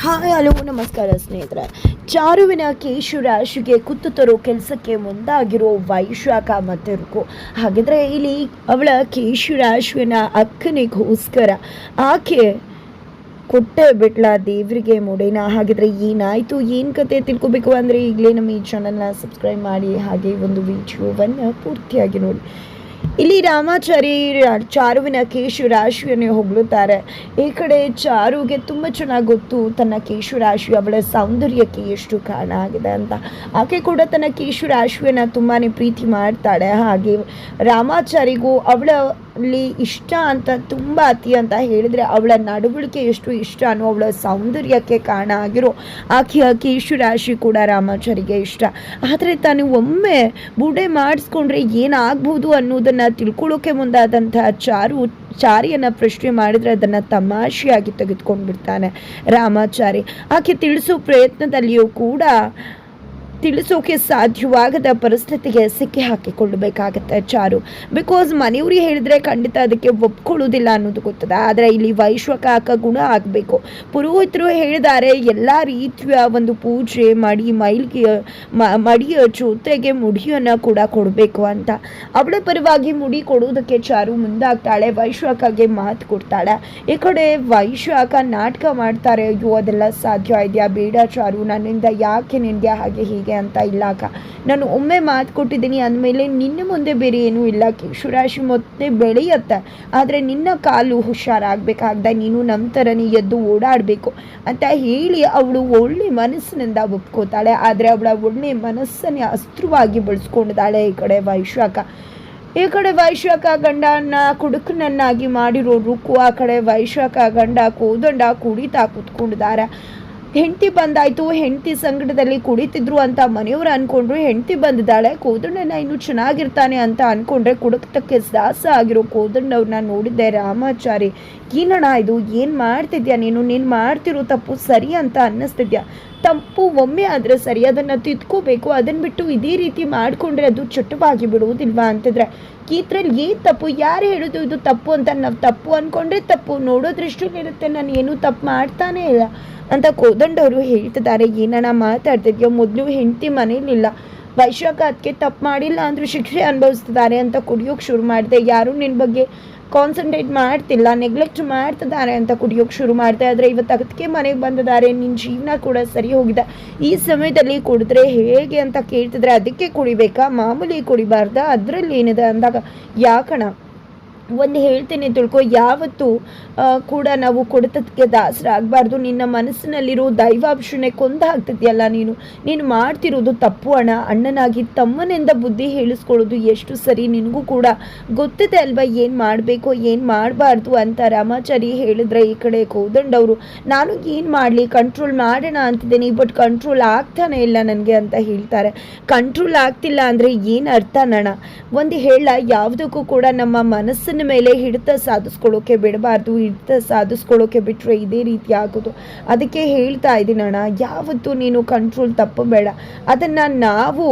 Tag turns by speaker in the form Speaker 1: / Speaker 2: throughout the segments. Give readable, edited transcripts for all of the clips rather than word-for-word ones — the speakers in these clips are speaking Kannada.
Speaker 1: ಹಾಯ್ ಹಲೋ ನಮಸ್ಕಾರ ಸ್ನೇಹಿತರೆ. ಚಾರುವಿನ ಕೇಶು ರಾಶಿಗೆ ಕುತ್ತು ತರೋ ಕೆಲಸಕ್ಕೆ ಮುಂದಾಗಿರೋ ವೈಶಾಖ ಮತ್ತು ರುಕು. ಹಾಗಿದ್ರೆ ಇಲ್ಲಿ ಅವಳ ಕೇಶು ರಾಶಿನ ಅಕ್ಕನಿಗೋಸ್ಕರ ಆಕೆ ಕೊಟ್ಟೆ ಬಿಟ್ಲ ದೇವರಿಗೆ ಮುಡೇನ. ಹಾಗಿದ್ರೆ ಏನಾಯಿತು, ಏನು ಕತೆ ತಿಳ್ಕೊಬೇಕು ಅಂದರೆ ಈಗಲೇ ನಮ್ಮ ಈ ಚಾನಲ್ನ ಸಬ್ಸ್ಕ್ರೈಬ್ ಮಾಡಿ, ಹಾಗೆ ಒಂದು ವಿಡಿಯೋವನ್ನು ಪೂರ್ತಿಯಾಗಿ ನೋಡಿ. ಇಲ್ಲಿ ರಾಮಾಚಾರಿ ಚಾರುವಿನ ಕೇಶು ರಾಶಿಯನ್ನು ಹೊಗಳುತ್ತಾರೆ. ಈ ಕಡೆ ಚಾರುಗೆ ತುಂಬ ಚೆನ್ನಾಗಿ ಗೊತ್ತು ತನ್ನ ಕೇಶು ರಾಶಿ ಅವಳ ಸೌಂದರ್ಯಕ್ಕೆ ಎಷ್ಟು ಕಾರಣ ಆಗಿದೆ ಅಂತ. ಆಕೆ ಕೂಡ ತನ್ನ ಕೇಶು ರಾಶಿಯನ್ನು ತುಂಬಾ ಪ್ರೀತಿ ಮಾಡ್ತಾಳೆ. ಹಾಗೆ ರಾಮಾಚಾರಿಗೂ ಅವಳಲ್ಲಿ ಇಷ್ಟ ಅಂತ ತುಂಬ ಅತಿ ಅಂತ ಹೇಳಿದರೆ ಅವಳ ನಡವಳಿಕೆ ಎಷ್ಟು ಇಷ್ಟ ಅನ್ನೋ ಅವಳ ಸೌಂದರ್ಯಕ್ಕೆ ಕಾರಣ ಆಗಿರೋ ಆಕೆಯ ಕೇಶು ರಾಶಿ ಕೂಡ ರಾಮಾಚಾರಿಗೆ ಇಷ್ಟ. ಆದರೆ ತಾನು ಒಮ್ಮೆ ಬುಡೆ ಮಾಡಿಸ್ಕೊಂಡ್ರೆ ಏನಾಗ್ಬೋದು ಅನ್ನೋದನ್ನು ತಿಳ್ಕೊಳ್ಳೋಕೆ ಮುಂದಾದಂತಹ ಚಾರಿಯನ್ನು ಪ್ರಶ್ನೆ ಮಾಡಿದರೆ ಅದನ್ನು ತಮಾಷೆಯಾಗಿ ತೆಗೆದುಕೊಂಡು ಬಿಡ್ತಾನೆ ರಾಮಾಚಾರಿ. ಆಕೆ ತಿಳಿಸೋ ಪ್ರಯತ್ನದಲ್ಲಿಯೂ ಕೂಡ ತಿಳಿಸೋಕೆ ಸಾಧ್ಯವಾಗದ ಪರಿಸ್ಥಿತಿಗೆ ಸಿಕ್ಕಿ ಹಾಕಿಕೊಳ್ಳಬೇಕಾಗತ್ತೆ ಚಾರು. ಬಿಕಾಸ್ ಮನೆಯವ್ರಿಗೆ ಹೇಳಿದ್ರೆ ಖಂಡಿತ ಅದಕ್ಕೆ ಒಪ್ಕೊಳ್ಳೋದಿಲ್ಲ ಅನ್ನೋದು ಗೊತ್ತದೆ. ಆದರೆ ಇಲ್ಲಿ ವೈಶ್ವಕಾಕ ಗುಣ ಆಗಬೇಕು. ಪುರೋಹಿತರು ಹೇಳಿದ್ದಾರೆ ಎಲ್ಲ ರೀತಿಯ ಒಂದು ಪೂಜೆ ಮಾಡಿ ಮಡಿಯ ಜೊತೆಗೆ ಮುಡಿಯನ್ನು ಕೂಡ ಕೊಡಬೇಕು ಅಂತ. ಅವಳ ಪರವಾಗಿ ಮುಡಿ ಕೊಡೋದಕ್ಕೆ ಚಾರು ಮುಂದಾಗ್ತಾಳೆ. ವೈಶ್ವಕಾಗೆ ಮಾತು ಕೊಡ್ತಾಳೆ. ಈ ಕಡೆ ವೈಶ್ವಕ ನಾಟಕ ಮಾಡ್ತಾರೆ. ಅಯ್ಯೋ ಅದೆಲ್ಲ ಸಾಧ್ಯ ಇದೆಯಾ, ಬೇಡ ಚಾರು, ನನ್ನಿಂದ ಯಾಕೆ ನಿನಗೆ ಹಾಗೆ ಹೀಗೆ ಅಂತ. ಇಲ್ಲ ಅಕ್ಕ, ನಾನು ಒಮ್ಮೆ ಮಾತು ಕೊಟ್ಟಿದ್ದೀನಿ ಅಂದಮೇಲೆ ನಿನ್ನ ಮುಂದೆ ಬೇರೆ ಏನೂ ಇಲ್ಲ. ಕೇಶುರಾಶಿ ಮತ್ತೆ ಬೆಳೆಯುತ್ತೆ, ಆದರೆ ನಿನ್ನ ಕಾಲು ಹುಷಾರಾಗಬೇಕಾಗ್ದ, ನೀನು ನಮ್ಮ ಥರನೇ ಎದ್ದು ಓಡಾಡಬೇಕು ಅಂತ ಹೇಳಿ ಅವಳು ಒಳ್ಳೆ ಮನಸ್ಸಿನಿಂದ ಒಪ್ಕೋತಾಳೆ. ಆದರೆ ಅವಳ ಒಳ್ಳೆ ಮನಸ್ಸನ್ನೇ ಅಸ್ತ್ರವಾಗಿ ಬಳಸ್ಕೊಂಡಿದ್ದಾಳೆ ಈ ಕಡೆ ವೈಶ್ವಕ. ಈ ಕಡೆ ವೈಶ್ವಕ ಗಂಡನ ಕುಡುಕನನ್ನಾಗಿ ಮಾಡಿರೋ ರುಕು, ಆ ಕಡೆ ವೈಶ್ವಕ ಗಂಡ ಕೋದಂಡ ಕುಡಿತಾ ಕೂತ್ಕೊಂಡಿದ್ದಾರೆ. ಹೆಂಡತಿ ಬಂದಾಯ್ತು, ಹೆಂಡತಿ ಸಂಕಟದಲ್ಲಿ ಕುಡಿತಿದ್ರು ಅಂತ ಮನೆಯವರು ಅನ್ಕೊಂಡ್ರು. ಹೆಂಡತಿ ಬಂದಿದ್ದಾಳೆ, ಕೋದಂಡನ ಇನ್ನೂ ಚೆನ್ನಾಗಿರ್ತಾನೆ ಅಂತ ಅನ್ಕೊಂಡ್ರೆ ಕುಡುಕ್ತಕ್ಕೆ ದಾಸ ಆಗಿರೋ ಕೋದಂಡವ್ರನ್ನ ನೋಡಿದ್ದೆ ರಾಮಾಚಾರಿ. ಏನಣ್ಣ ಇದು, ಏನು ಮಾಡ್ತಿದ್ಯಾ ನೀನು ಮಾಡ್ತಿರೋ ತಪ್ಪು ಸರಿ ಅಂತ ಅನ್ನಿಸ್ತಿದ್ಯಾ? ತಪ್ಪು ಒಮ್ಮೆ ಆದರೆ ಸರಿ, ಅದನ್ನು ತಿದ್ಕೋಬೇಕು. ಅದನ್ನು ಬಿಟ್ಟು ಇದೇ ರೀತಿ ಮಾಡಿಕೊಂಡ್ರೆ ಅದು ಚುಟ್ಟವಾಗಿ ಬಿಡುವುದಿಲ್ವಾ ಅಂತಿದ್ರೆ ಕೀತ್ರಲ್ಲಿ ಏನು ತಪ್ಪು? ಯಾರು ಹೇಳೋದು ಇದು ತಪ್ಪು ಅಂತ? ನಾವು ತಪ್ಪು ಅಂದ್ಕೊಂಡ್ರೆ ತಪ್ಪು, ನೋಡೋ ದೃಷ್ಟಿಲಿರುತ್ತೆ, ನಾನು ಏನೂ ತಪ್ಪು ಮಾಡ್ತಾನೇ ಇಲ್ಲ ಅಂತ ಕೋದಂಡವರು ಹೇಳ್ತಿದ್ದಾರೆ. ಏನಣ್ಣ ಮಾತಾಡ್ತಿದ್ಯೋ? ಮೊದಲು ಹೆಂಡತಿ ಮನೇಲಿಲ್ಲ, ವೈಶ್ವಕ ಅದಕ್ಕೆ ತಪ್ಪು ಮಾಡಿಲ್ಲ ಅಂದರೂ ಶಿಕ್ಷೆ ಅನುಭವಿಸ್ತಿದ್ದಾರೆ ಅಂತ ಕುಡಿಯೋಕೆ ಶುರು ಮಾಡಿದೆ. ಯಾರೂ ನಿನ್ನ ಬಗ್ಗೆ ಕಾನ್ಸಂಟ್ರೇಟ್ ಮಾಡ್ತಿಲ್ಲ, ನೆಗ್ಲೆಕ್ಟ್ ಮಾಡ್ತಿದ್ದಾರೆ ಅಂತ ಕುಡಿಯೋಕೆ ಶುರು ಮಾಡಿದೆ. ಆದರೆ ಇವತ್ತು ಅದಕ್ಕೆ ಮನೆಗೆ ಬಂದಿದ್ದಾರೆ, ನಿನ್ನ ಜೀವನ ಕೂಡ ಸರಿ ಹೋಗಿದೆ, ಈ ಸಮಯದಲ್ಲಿ ಕುಡಿದ್ರೆ ಹೇಗೆ ಅಂತ ಕೇಳ್ತಿದ್ರೆ ಅದಕ್ಕೆ ಕುಡಿಬೇಕಾ, ಮಾಮೂಲಿ ಕುಡಿಬಾರ್ದ, ಅದರಲ್ಲಿ ಏನಿದೆ ಅಂದಾಗ ಯಾಕಣ ಒಂದು ಹೇಳ್ತೇನೆ ತಿಳ್ಕೊ, ಯಾವತ್ತೂ ಕೂಡ ನಾವು ಕೊಡತಕ್ಕೆ ದಾಸರಾಗಬಾರ್ದು. ನಿನ್ನ ಮನಸ್ಸಿನಲ್ಲಿರೋ ದೈವಾಂಶನೇ ಕೊಂದು ಹಾಕ್ತಿದ್ಯಲ್ಲ ನೀನು ಮಾಡ್ತಿರೋದು ತಪ್ಪು ಅಣ್ಣ. ಅಣ್ಣನಾಗಿ ತಮ್ಮನಿಂದ ಬುದ್ಧಿ ಹೇಳಿಸ್ಕೊಳ್ಳೋದು ಎಷ್ಟು ಸರಿ, ನಿನಗೂ ಕೂಡ ಗೊತ್ತಿದೆ ಅಲ್ವಾ ಏನು ಮಾಡಬೇಕು ಏನು ಮಾಡಬಾರ್ದು ಅಂತ ರಾಮಾಚಾರಿ ಹೇಳಿದ್ರೆ ಈ ಕಡೆ ಕೋದಂಡವರು ನಾನು ಏನು ಮಾಡಲಿ, ಕಂಟ್ರೋಲ್ ಮಾಡೋಣ ಅಂತಿದ್ದೀನಿ, ಬಟ್ ಕಂಟ್ರೋಲ್ ಆಗ್ತಾನೆ ಇಲ್ಲ ನನಗೆ ಅಂತ ಹೇಳ್ತಾರೆ. ಕಂಟ್ರೋಲ್ ಆಗ್ತಿಲ್ಲ ಅಂದರೆ ಏನು ಅರ್ಥ ಅಣ್ಣ? ಒಂದು ಹೇಳ, ಯಾವುದಕ್ಕೂ ಕೂಡ ನಮ್ಮ ಮನಸ್ಸನ್ನು ಮೇಲೆ ಹಿಡಿತ ಸಾಧಿಸ್ಕೊಳ್ಳೋಕೆ ಬಿಡಬಾರ್ದು. ಹಿಡಿತ ಸಾಧಿಸ್ಕೊಳ್ಳೋಕೆ ಬಿಟ್ಟರೆ ಇದೇ ರೀತಿ ಆಗೋದು. ಅದಕ್ಕೆ ಹೇಳ್ತಾ ಇದ್ದೀನಿ ಅಣ್ಣ, ಯಾವತ್ತೂ ನೀನು ಕಂಟ್ರೋಲ್ ತಪ್ಪಬೇಡ. ಅದನ್ನು ನಾವು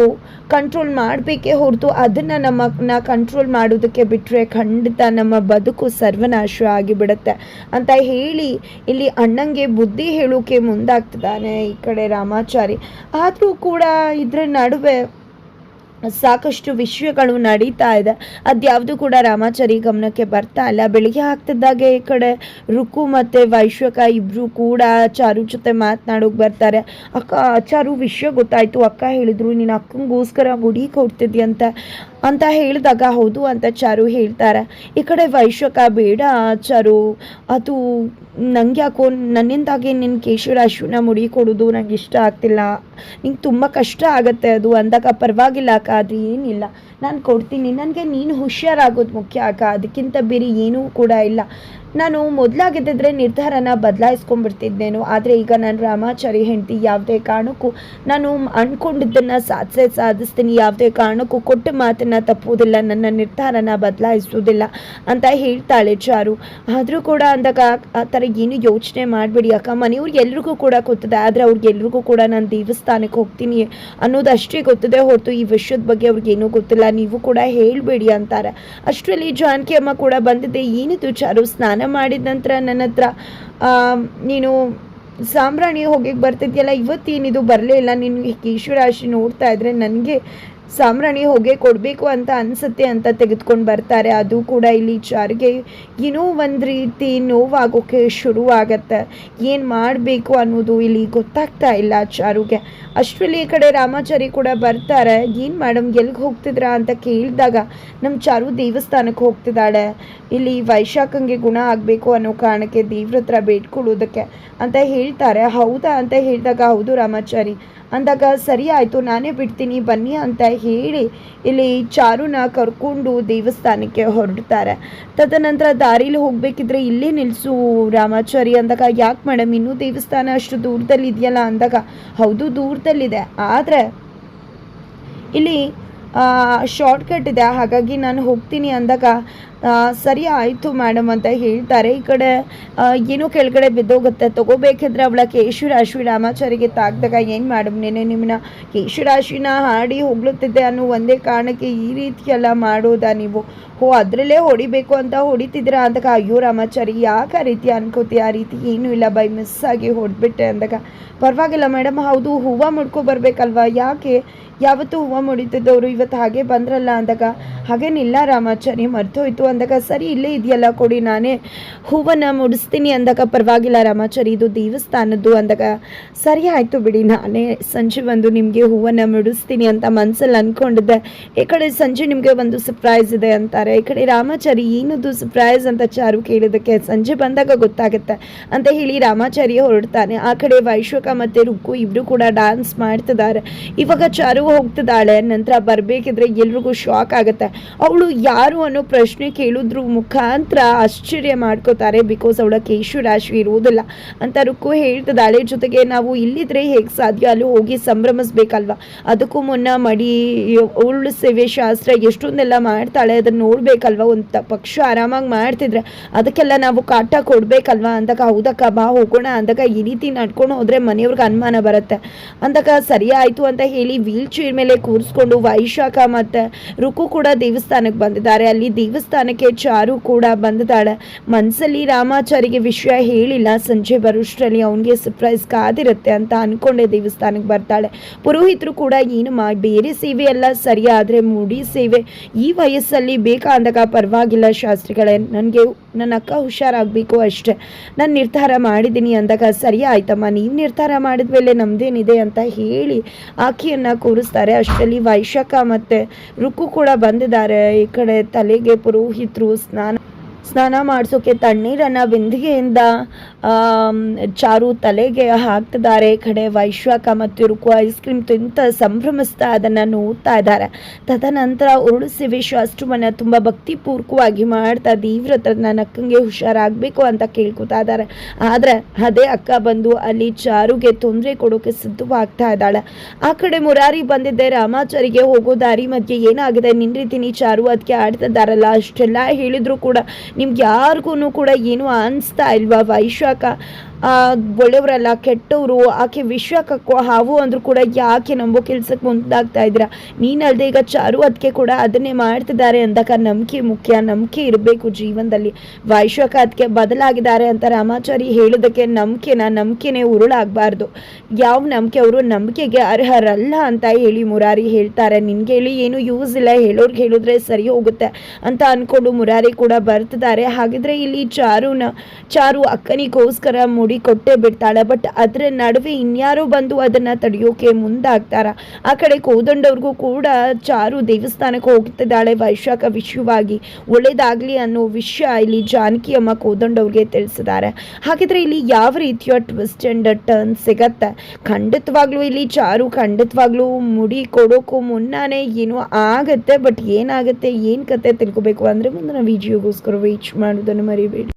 Speaker 1: ಕಂಟ್ರೋಲ್ ಮಾಡಬೇಕೇ ಹೊರತು ಅದನ್ನು ನಮ್ಮನ್ನ ಕಂಟ್ರೋಲ್ ಮಾಡೋದಕ್ಕೆ ಬಿಟ್ಟರೆ ಖಂಡಿತ ನಮ್ಮ ಬದುಕು ಸರ್ವನಾಶ ಆಗಿಬಿಡುತ್ತೆ ಅಂತ ಹೇಳಿ ಇಲ್ಲಿ ಅಣ್ಣಂಗೆ ಬುದ್ಧಿ ಹೇಳೋಕೆ ಮುಂದಾಗ್ತಿದ್ದಾನೆ ಈ ಕಡೆ ರಾಮಾಚಾರಿ. ಆದರೂ ಕೂಡ ಇದರ ನಡುವೆ ಸಾಕಷ್ಟು ವಿಷಯಗಳು ನಡೀತಾ ಇದೆ. ಅದ್ಯಾವುದು ಕೂಡ ರಾಮಾಚಾರಿ ಗಮನಕ್ಕೆ ಬರ್ತಾ ಇಲ್ಲ. ಬೆಳಿಗ್ಗೆ ಆಗ್ತಿದ್ದಾಗೆ ಈ ಕಡೆ ರುಕು ಮತ್ತು ವೈಶ್ವಕ ಇಬ್ಬರು ಕೂಡ ಚಾರು ಜೊತೆ ಮಾತನಾಡೋಕೆ ಬರ್ತಾರೆ. ಅಕ್ಕ, ಚಾರು ವಿಷಯ ಗೊತ್ತಾಯಿತು, ಅಕ್ಕ ಹೇಳಿದ್ರು ನೀನು ಅಕ್ಕಂಗೋಸ್ಕರ ಗುಡಿ ಅಂತ ಹೇಳಿದಾಗ ಹೌದು ಅಂತ ಚಾರು ಹೇಳ್ತಾರೆ. ಈ ಕಡೆ ವೈಶ್ವಕ ಬೇಡ ಚಾರು, ಅದು ನಂಗೆ ಯಾಕೋ ನನ್ನಿಂದಾಗಿ ನಿನ್ನ ಕೇಶರಾಶಿನ ಮುಡಿ ಕೊಡೋದು ನಂಗೆ ಇಷ್ಟ ಆಗ್ತಿಲ್ಲ, ನಿಂಗೆ ತುಂಬ ಕಷ್ಟ ಆಗುತ್ತೆ ಅದು ಅಂದಾಗ ಪರವಾಗಿಲ್ಲ ಅಕ್ಕ, ಅದು ಏನಿಲ್ಲ ನಾನು ಕೊಡ್ತೀನಿ, ನನಗೆ ನೀನು ಹುಷಾರಾಗೋದು ಮುಖ್ಯ ಅಕ್ಕ, ಅದಕ್ಕಿಂತ ಬೇರೆ ಏನೂ ಕೂಡ ಇಲ್ಲ. ನಾನು ಮೊದಲಾಗಿದ್ದಿದ್ರೆ ನಿರ್ಧಾರನ ಬದಲಾಯಿಸ್ಕೊಂಡ್ಬಿಡ್ತಿದ್ದೇನು, ಆದರೆ ಈಗ ನಾನು ರಾಮಾಚಾರಿ ಹೆಂಡತಿ, ಯಾವುದೇ ಕಾರಣಕ್ಕೂ ನಾನು ಅಂದ್ಕೊಂಡಿದ್ದನ್ನು ಸಾಧಿಸ್ತೀನಿ, ಯಾವುದೇ ಕಾರಣಕ್ಕೂ ಕೊಟ್ಟ ಮಾತನ್ನು ತಪ್ಪುವುದಿಲ್ಲ, ನನ್ನ ನಿರ್ಧಾರನ ಬದಲಾಯಿಸೋದಿಲ್ಲ ಅಂತ ಹೇಳ್ತಾಳೆ ಚಾರು. ಆದರೂ ಕೂಡ ಅಂದಾಗ ಆ ಥರ ಏನು ಯೋಚನೆ ಮಾಡಬೇಡಿ ಅಕ್ಕ, ಮನೆಯವ್ರಿಗೆ ಎಲ್ರಿಗೂ ಕೂಡ ಗೊತ್ತಿದೆ, ಆದರೆ ಅವ್ರಿಗೆಲ್ರಿಗೂ ಕೂಡ ನಾನು ದೇವಸ್ಥಾನಕ್ಕೆ ಹೋಗ್ತೀನಿ ಅನ್ನೋದು ಅಷ್ಟೇ ಗೊತ್ತಿದೆ ಹೊರತು ಈ ವಿಷಯದ ಬಗ್ಗೆ ಅವ್ರಿಗೇನೂ ಗೊತ್ತಿಲ್ಲ, ನೀವು ಕೂಡ ಹೇಳಬೇಡಿ ಅಂತಾರೆ. ಅಷ್ಟರಲ್ಲಿ ಜಾನಕಿ ಅಮ್ಮ ಕೂಡ ಬಂದಿದ್ದೆ. ಏನಿದು ಚಾರು, ಸ್ನಾನ ಮಾಡಿದ ನಂತರ ನನ್ನ ಹತ್ರ ನೀನು ಸಾಂಬ್ರಾಣಿ ಹೋಗಿಗೆ ಬರ್ತಿದ್ಯಲ್ಲ, ಇವತ್ತೇನಿದು ಬರಲೇ ಇಲ್ಲ, ನಿನಗೆ ಕೇಶುರಾಶಿ ನೋಡ್ತಾ ಇದ್ರೆ ನನಗೆ ಸಾಂಬ್ರಾಣಿ ಹೊಗೆ ಕೊಡಬೇಕು ಅಂತ ಅನಿಸುತ್ತೆ ಅಂತ ತೆಗೆದುಕೊಂಡು ಬರ್ತಾರೆ. ಅದು ಕೂಡ ಇಲ್ಲಿ ಚಾರುಗೆ ಏನೋ ಒಂದು ರೀತಿ ನೋವಾಗೋಕ್ಕೆ ಶುರುವಾಗತ್ತೆ. ಏನು ಮಾಡಬೇಕು ಅನ್ನೋದು ಇಲ್ಲಿ ಗೊತ್ತಾಗ್ತಾ ಇಲ್ಲ ಚಾರುಗೆ. ಅಷ್ಟರಲ್ಲಿ ಈ ಕಡೆ ರಾಮಾಚಾರಿ ಕೂಡ ಬರ್ತಾರೆ. ಏನು ಮೇಡಮ್ ಎಲ್ಲಿಗೆ ಹೋಗ್ತಿದ್ರಾ ಅಂತ ಕೇಳಿದಾಗ ನಮ್ಮ ಚಾರು ದೇವಸ್ಥಾನಕ್ಕೆ ಹೋಗ್ತಿದ್ದಾಳೆ, ಇಲ್ಲಿ ವೈಶಾಖಂಗೆ ಗುಣ ಆಗಬೇಕು ಅನ್ನೋ ಕಾರಣಕ್ಕೆ ದೇವ್ರ ಹತ್ರ ಬೇಡ್ಕೊಳ್ಳೋದಕ್ಕೆ ಅಂತ ಹೇಳ್ತಾರೆ. ಹೌದಾ ಅಂತ ಹೇಳಿದಾಗ ಹೌದು ರಾಮಾಚಾರಿ ಅಂದಾಗ ಸರಿ ಆಯಿತು, ನಾನೇ ಬಿಡ್ತೀನಿ ಬನ್ನಿ ಅಂತ ಹೇಳಿ ಇಲ್ಲಿ ಚಾರುನ ಕರ್ಕೊಂಡು ದೇವಸ್ಥಾನಕ್ಕೆ ಹೊರಡ್ತಾರೆ. ತದನಂತರ ದಾರಿಲಿ ಹೋಗಬೇಕಿದ್ರೆ ಇಲ್ಲೇ ನಿಲ್ಲಿಸು ರಾಮಾಚಾರಿ ಅಂದಾಗ, ಯಾಕೆ ಮೇಡಮ್ ಇನ್ನೂ ದೇವಸ್ಥಾನ ಅಷ್ಟು ದೂರದಲ್ಲಿ ಇದೆಯಲ್ಲ ಅಂದಾಗ, ಹೌದು ದೂರದಲ್ಲಿದೆ, ಆದರೆ ಇಲ್ಲಿ ಶಾರ್ಟ್ಕಟ್ ಇದೆ, ಹಾಗಾಗಿ ನಾನು ಹೋಗ್ತೀನಿ ಅಂದಾಗ ಸರಿ ಆಯಿತು ಮೇಡಮ್ ಅಂತ ಹೇಳ್ತಾರೆ. ಈ ಕಡೆ ಏನೋ ಕೆಳಗಡೆ ಬಿದ್ದೋಗುತ್ತೆ, ತೊಗೋಬೇಕಿದ್ರೆ ಅವಳ ಕೇಶುರಾಶಿ ರಾಮಾಚಾರಿಗೆ ತಾಕಿದಾಗ, ಏನು ಮೇಡಮ್ ನೆನೆ ನಿಮ್ಮನ್ನ ಕೇಶುರಾಶಿನ ಹಾಡಿ ಹೊಗಳುತ್ತಿದ್ದೆ ಅನ್ನೋ ಒಂದೇ ಕಾರಣಕ್ಕೆ ಈ ರೀತಿಯೆಲ್ಲ ಮಾಡೋದಾ ನೀವು? ಅದರಲ್ಲೇ ಹೊಡಿಬೇಕು ಅಂತ ಹೊಡಿತಿದ್ದೀರಾ ಅಂದಾಗ, ಅಯ್ಯೋ ರಾಮಾಚಾರಿ ಯಾಕೆ ಆ ರೀತಿ ಅನ್ಕೋತಿ, ಆ ರೀತಿ ಏನೂ ಇಲ್ಲ, ಬೈ ಮಿಸ್ ಆಗಿ ಹೊಡೆದ್ಬಿಟ್ಟೆ ಅಂದಾಗ, ಪರವಾಗಿಲ್ಲ ಮೇಡಮ್, ಹೌದು ಹೂವು ಮುಡ್ಕೊ ಬರಬೇಕಲ್ವಾ, ಯಾಕೆ ಯಾವತ್ತೂ ಹೂವು ಮುಡಿತಿದ್ದವರು ಇವತ್ತು ಹಾಗೆ ಬಂದ್ರಲ್ಲ ಅಂದಾಗ, ಹಾಗೇನಿಲ್ಲ ರಾಮಾಚಾರಿ ಮರ್ತೋಯ್ತು ಅಂದಾಗ, ಸರಿ ಇಲ್ಲೇ ಇದೆಯಲ್ಲ ಕೊಡಿ ನಾನೇ ಹೂವನ್ನು ಮುಡಿಸ್ತೀನಿ ಅಂದಾಗ, ಪರವಾಗಿಲ್ಲ ರಾಮಾಚಾರಿ ಇದು ದೇವಸ್ಥಾನದ್ದು ಅಂದಾಗ, ಸರಿ ಆಯಿತು ಬಿಡಿ ನಾನೇ ಸಂಜೆ ಬಂದು ನಿಮಗೆ ಹೂವನ್ನು ಮುಡಿಸ್ತೀನಿ ಅಂತ ಮನಸ್ಸಲ್ಲಿ ಅಂದ್ಕೊಂಡಿದ್ದೆ. ಈ ಕಡೆ ಸಂಜೆ ನಿಮಗೆ ಒಂದು ಸರ್ಪ್ರೈಸ್ ಇದೆ ಅಂತಾರೆ. ಈ ಕಡೆ ರಾಮಾಚಾರಿ ಏನದು ಸರ್ಪ್ರೈಸ್ ಅಂತ ಚಾರು ಕೇಳೋದಕ್ಕೆ, ಸಂಜೆ ಬಂದಾಗ ಗೊತ್ತಾಗುತ್ತೆ ಅಂತ ಹೇಳಿ ರಾಮಾಚಾರಿ ಹೊರಡ್ತಾನೆ. ಆ ಕಡೆ ವೈಶ್ವಕ ಮತ್ತು ರುಕ್ಕು ಇಬ್ಬರು ಕೂಡ ಡ್ಯಾನ್ಸ್ ಮಾಡ್ತಿದ್ದಾರೆ. ಇವಾಗ ಚಾರು ಹೋಗ್ತಿದ್ದಾಳೆ, ನಂತರ ಬರಬೇಕಿದ್ರೆ ಎಲ್ರಿಗೂ ಶಾಕ್ ಆಗುತ್ತೆ. ಅವಳು ಯಾರು ಅನ್ನೋ ಪ್ರಶ್ನೆ ಕೇಳಿದ್ರು ಮುಖಾಂತರ ಆಶ್ಚರ್ಯ ಮಾಡ್ಕೋತಾರೆ, ಬಿಕಾಸ್ ಅವಳ ಕೇಶುರಾಶಿ ಇರುವುದಿಲ್ಲ ಅಂತ ರುಕ್ಕು ಹೇಳ್ತಿದ್ದಾಳೆ. ಜೊತೆಗೆ ನಾವು ಇಲ್ಲಿದ್ರೆ ಹೇಗೆ ಸಾಧ್ಯ, ಅಲ್ಲಿ ಹೋಗಿ ಸಂಭ್ರಮಿಸ್ಬೇಕಲ್ವ, ಅದಕ್ಕೂ ಮುನ್ನ ಮಡಿ ಉಳ್ಳು ಸೇವೆ ಶಾಸ್ತ್ರ ಎಷ್ಟೊಂದೆಲ್ಲ ಮಾಡ್ತಾಳೆ, ಅದನ್ನು ನೋಡ್ಬೇಕಲ್ವ, ಒಂದು ಪಕ್ಷ ಆರಾಮಾಗಿ ಮಾಡ್ತಿದ್ರೆ ಅದಕ್ಕೆಲ್ಲ ನಾವು ಕಾಟ ಕೊಡ್ಬೇಕಲ್ವ ಅಂದಾಗ, ಹೌದಕ್ಕ ಬಾ ಹೋಗೋಣ ಅಂದಾಗ, ಈ ರೀತಿ ನಡ್ಕೊಂಡು ಹೋದ್ರೆ ಮನೆಯವ್ರಿಗೆ ಅನುಮಾನ ಬರುತ್ತೆ ಅಂದಾಗ, ಸರಿ ಆಯಿತು ಅಂತ ಹೇಳಿ ವೀಲ್ ಚೇರ್ ಮೇಲೆ ಕೂರಿಸ್ಕೊಂಡು ವೈಶಾಖ ಮತ್ತು ರುಕು ಕೂಡ ದೇವಸ್ಥಾನಕ್ಕೆ ಬಂದಿದ್ದಾರೆ. ಅಲ್ಲಿ ದೇವಸ್ಥಾನಕ್ಕೆ ಚಾರು ಕೂಡ ಬಂದಿದ್ದಾಳೆ. ಮನಸ್ಸಲ್ಲಿ ರಾಮಾಚಾರಿಗೆ ವಿಷಯ ಹೇಳಿಲ್ಲ, ಸಂಜೆ ಬರೋಷ್ಟರಲ್ಲಿ ಅವನಿಗೆ ಸರ್ಪ್ರೈಸ್ ಕಾದಿರುತ್ತೆ ಅಂತ ಅಂದ್ಕೊಂಡೆ ದೇವಸ್ಥಾನಕ್ಕೆ ಬರ್ತಾಳೆ. ಪುರೋಹಿತರು ಕೂಡ ಏನು ಬೇರೆ ಸೇವೆ ಎಲ್ಲ ಸರಿ, ಆದರೆ ಮುಡಿ ಸೇವೆ ಈ ವಯಸ್ಸಲ್ಲಿ ಬೇಕಾ ಅಂದಾಗ, ಪರವಾಗಿಲ್ಲ ಶಾಸ್ತ್ರಿಗಳೇ, ನನಗೆ ನನ್ನ ಅಕ್ಕ ಹುಷಾರಾಗಬೇಕು ಅಷ್ಟೇ, ನಾನು ನಿರ್ಧಾರ ಮಾಡಿದ್ದೀನಿ ಅಂದಾಗ, ಸರಿ ಆಯ್ತಮ್ಮ ನೀವು ನಿರ್ಧಾರ ಮಾಡಿದ ಮೇಲೆ ನಮ್ದೇನಿದೆ ಅಂತ ಹೇಳಿ ಆಕೆಯನ್ನು ಕೂರಿಸ್ತಾರೆ. ಅಷ್ಟರಲ್ಲಿ ವೈಶಾಖ ಮತ್ತು ರುಕ್ಕು ಕೂಡ ಬಂದಿದ್ದಾರೆ. ಈ ಕಡೆ ತಲೆಗೆ ಪುರೋಹಿತರು ಸ್ನಾನ ಮಾಡಿಸೋಕೆ ತಣ್ಣೀರನ್ನು ಬಿಂದಿಗೆಯಿಂದ ಚಾರು ತಲೆಗೆ ಹಾಕ್ತಿದ್ದಾರೆ. ಈ ಕಡೆ ವೈಶ್ವಾಕ ಮತ್ತು ರುಕು ಐಸ್ ಕ್ರೀಮ್ ತಿಂತ ಸಂಭ್ರಮಿಸ್ತಾ ಅದನ್ನು ನೋಡ್ತಾ ಇದ್ದಾರೆ. ತದನಂತರ ಉರುಳು ಸೇವೆ ಶಾಸ್ತ್ರವನ್ನು ತುಂಬ ಭಕ್ತಿಪೂರ್ವಕವಾಗಿ ಮಾಡ್ತಾ ದೇವ್ರ ಹತ್ರ ನನ್ನ ಅಕ್ಕಂಗೆ ಹುಷಾರಾಗಬೇಕು ಅಂತ ಕೇಳ್ಕೊತಾ ಇದ್ದಾರೆ. ಆದರೆ ಅದೇ ಅಕ್ಕ ಬಂದು ಅಲ್ಲಿ ಚಾರುಗೆ ತೊಂದರೆ ಕೊಡೋಕೆ ಸಿದ್ಧವಾಗ್ತಾ ಇದ್ದಾಳೆ. ಆ ಕಡೆ ಮುರಾರಿ ಬಂದಿದ್ದೆ, ರಾಮಾಚಾರಿಗೆ ಹೋಗೋ ದಾರಿ ಮಧ್ಯೆ ಏನಾಗಿದೆ ನಿಂದ್ರಿತೀನಿ ಚಾರು ಅದಕ್ಕೆ ಆಡ್ತಿದ್ದಾರಲ್ಲ, ಅಷ್ಟೆಲ್ಲ ಹೇಳಿದ್ರು ಕೂಡ ನಿಮ್ಗೆ ಯಾರಿಗೂ ಕೂಡ ಏನು ಅನಿಸ್ತಾ ಇಲ್ವಾ? ವೈಶಾಖ ಒಳ್ಳೆಯವರಲ್ಲ ಕೆಟ್ಟವರು, ಆಕೆ ವಿಶ್ವಾಸಕ್ಕೂ ಹಾವು ಅಂದರೂ ಕೂಡ ಯಾಕೆ ನಂಬೋ ಕೆಲ್ಸಕ್ಕೆ ಮುಂದಾಗ್ತಾ ಇದ್ದೀರಾ? ನೀನಲ್ಲದೆ ಈಗ ಚಾರು ಅದಕ್ಕೆ ಕೂಡ ಅದನ್ನೇ ಮಾಡ್ತಿದ್ದಾರೆ ಅಂದಾಗ, ನಂಬಿಕೆ ಮುಖ್ಯ, ನಂಬಿಕೆ ಇರಬೇಕು ಜೀವನದಲ್ಲಿ. ವೈಶ್ವಾಸ ಅದಕ್ಕೆ ಬದಲಾಗಿದ್ದಾರೆ ಅಂತ ರಾಮಾಚಾರಿ ಹೇಳೋದಕ್ಕೆ ನಂಬಿಕೆನೇ ಉರುಳಾಗಬಾರ್ದು. ಯಾವ ನಂಬಿಕೆ, ಅವರು ನಂಬಿಕೆಗೆ ಅರ್ಹರಲ್ಲ ಅಂತ ಹೇಳಿ ಮುರಾರಿ ಹೇಳ್ತಾರೆ. ನಿನ್ಗೆ ಹೇಳಿ ಏನು ಯೂಸ್ ಇಲ್ಲ, ಹೇಳೋರ್ಗೆ ಹೇಳಿದ್ರೆ ಸರಿ ಹೋಗುತ್ತೆ ಅಂತ ಅಂದ್ಕೊಂಡು ಮುರಾರಿ ಕೂಡ ಬರ್ತಿದ್ದಾರೆ. ಹಾಗಿದ್ರೆ ಇಲ್ಲಿ ಚಾರು ಅಕ್ಕನಿಗೋಸ್ಕರ ಮುಡಿ ಕೊಟ್ಟೆ ಬಿಡ್ತಾಳೆ. ಬಟ್ ಅದರ ನಡುವೆ ಇನ್ಯಾರೋ ಬಂದು ಅದನ್ನ ತಡೆಯೋಕೆ ಮುಂದಾಗ್ತಾರ. ಆ ಕಡೆ ಕೋದಂಡವ್ರಿಗೂ ಕೂಡ ಚಾರು ದೇವಸ್ಥಾನಕ್ಕೆ ಹೋಗ್ತಿದ್ದಾಳೆ ವೈಶಾಖ ವಿಷಯವಾಗಿ, ಒಳ್ಳೇದಾಗ್ಲಿ ಅನ್ನೋ ವಿಷಯ ಇಲ್ಲಿ ಜಾನಕಿ ಅಮ್ಮ ಕೋದಂಡವ್ರಿಗೆ ತಿಳಿಸಿದ್ದಾರೆ. ಹಾಗಿದ್ರೆ ಇಲ್ಲಿ ಯಾವ ರೀತಿಯ ಟ್ವಿಸ್ಟ್ ಅಂಡ್ ಟರ್ನ್ ಸಿಗತ್ತೆ? ಖಂಡಿತವಾಗ್ಲೂ ಇಲ್ಲಿ ಚಾರು ಖಂಡಿತವಾಗ್ಲೂ ಮುಡಿ ಕೊಡೋಕ್ಕೂ ಮುನ್ನಾನೇ ಏನೋ ಆಗತ್ತೆ. ಬಟ್ ಏನಾಗುತ್ತೆ, ಏನು ಕತೆ ತಿಳ್ಕೊಬೇಕು ಅಂದರೆ ಮುಂದಿನ ವಿಡಿಯೋಗೋಸ್ಕರ ವೇಟ್ ಮಾಡೋದನ್ನು ಮರಿಬೇಡಿ.